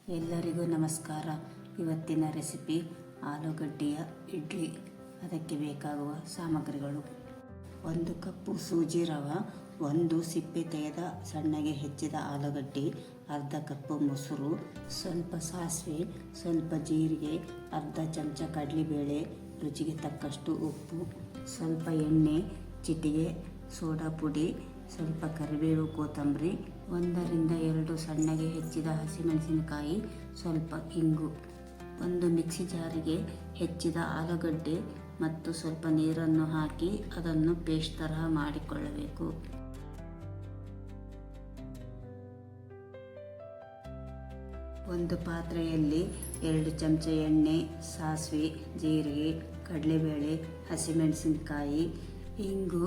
ಎಲ್ಲರಿಗೂ ನಮಸ್ಕಾರ. ಇವತ್ತಿನ ರೆಸಿಪಿ ಆಲೂಗಡ್ಡೆಯ ಇಡ್ಲಿ. ಅದಕ್ಕೆ ಬೇಕಾಗುವ ಸಾಮಗ್ರಿಗಳು: 1 ಕಪ್ಪು ಸೂಜಿ ರವೆ, 1 ಸಿಪ್ಪೆ ತೆಗೆದ ಸಣ್ಣಗೆ ಹೆಚ್ಚಿದ ಆಲೂಗಡ್ಡೆ, ಅರ್ಧ ಕಪ್ಪು ಮೊಸರು, ಸ್ವಲ್ಪ ಸಾಸಿವೆ, ಸ್ವಲ್ಪ ಜೀರಿಗೆ, ಅರ್ಧ ಚಮಚ ಕಡಲೆಬೇಳೆ, ರುಚಿಗೆ ತಕ್ಕಷ್ಟು ಉಪ್ಪು, ಸ್ವಲ್ಪ ಎಣ್ಣೆ, ಚಿಟಿಕೆ ಸೋಡಾ ಪುಡಿ, ಸ್ವಲ್ಪ ಕರಿಬೇವು, ಕೊತ್ತಂಬರಿ, 1 ರಿಂದ 2 ಸಣ್ಣಗೆ ಹೆಚ್ಚಿದ ಹಸಿಮೆಣಸಿನಕಾಯಿ, ಸ್ವಲ್ಪ ಇಂಗು. ಒಂದು ಮಿಕ್ಸಿ ಜಾರಿಗೆ ಹೆಚ್ಚಿದ ಆಲೂಗಡ್ಡೆ ಮತ್ತು ಸ್ವಲ್ಪ ನೀರನ್ನು ಹಾಕಿ ಅದನ್ನು ಪೇಸ್ಟ್ ತರಹ ಮಾಡಿಕೊಳ್ಳಬೇಕು. ಒಂದು ಪಾತ್ರೆಯಲ್ಲಿ 2 ಚಮಚ ಎಣ್ಣೆ, ಸಾಸಿವೆ, ಜೀರಿಗೆ, ಕಡಲೆಬೇಳೆ, ಹಸಿಮೆಣಸಿನಕಾಯಿ, ಇಂಗು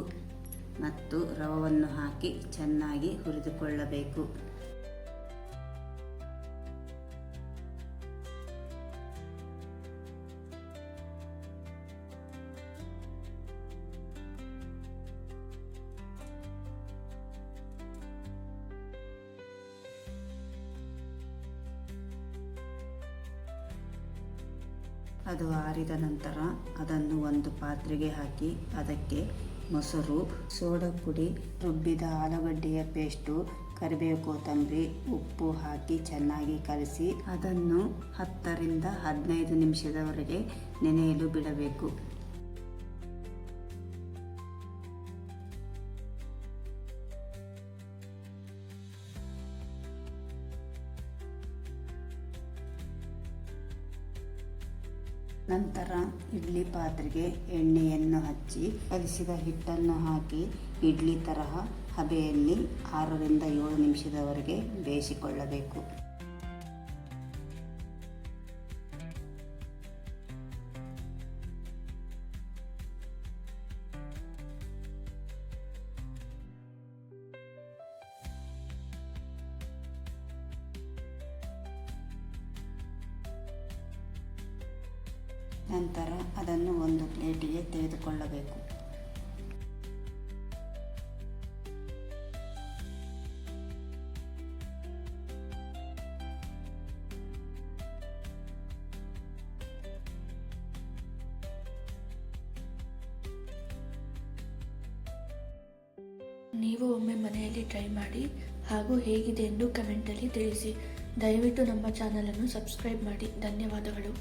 ಮತ್ತು ರವೆಯನ್ನು ಹಾಕಿ ಚೆನ್ನಾಗಿ ಹುರಿದುಕೊಳ್ಳಬೇಕು. ಅದು ಆರಿದ ನಂತರ ಅದನ್ನು ಒಂದು ಪಾತ್ರೆಗೆ ಹಾಕಿ ಅದಕ್ಕೆ ಮೊಸರು, ಸೋಡಾ ಪುಡಿ, ರುಬ್ಬಿದ ಆಲೂಗಡ್ಡೆಯ ಪೇಸ್ಟು, ಕರಿಬೇವು, ಕೊತ್ತಂಬರಿ, ಉಪ್ಪು ಹಾಕಿ ಚೆನ್ನಾಗಿ ಕಲಸಿ ಅದನ್ನು 10 ರಿಂದ 15 ನಿಮಿಷದವರೆಗೆ ನೆನೆಯಲು ಬಿಡಬೇಕು. ನಂತರ ಇಡ್ಲಿ ಪಾತ್ರೆಗೆ ಎಣ್ಣೆಯನ್ನು ಹಚ್ಚಿ ಕಲಿಸಿದ ಹಿಟ್ಟನ್ನು ಹಾಕಿ ಇಡ್ಲಿ ತರಹ ಹಬೆಯಲ್ಲಿ 6 ರಿಂದ 7 ನಿಮಿಷದವರೆಗೆ ಬೇಯಿಸಿಕೊಳ್ಳಬೇಕು. ನಂತರ ಅದನ್ನು ಒಂದು ಪ್ಲೇಟಿಗೆ ತೆಗೆದುಕೊಳ್ಳಬೇಕು. ನೀವು ಒಮ್ಮೆ ಮನೆಯಲ್ಲಿ ಟ್ರೈ ಮಾಡಿ ಹಾಗೂ ಹೇಗಿದೆ ಎಂದು ಕಮೆಂಟಲ್ಲಿ ತಿಳಿಸಿ. ದಯವಿಟ್ಟು ನಮ್ಮ ಚಾನಲನ್ನು ಸಬ್ಸ್ಕ್ರೈಬ್ ಮಾಡಿ. ಧನ್ಯವಾದಗಳು.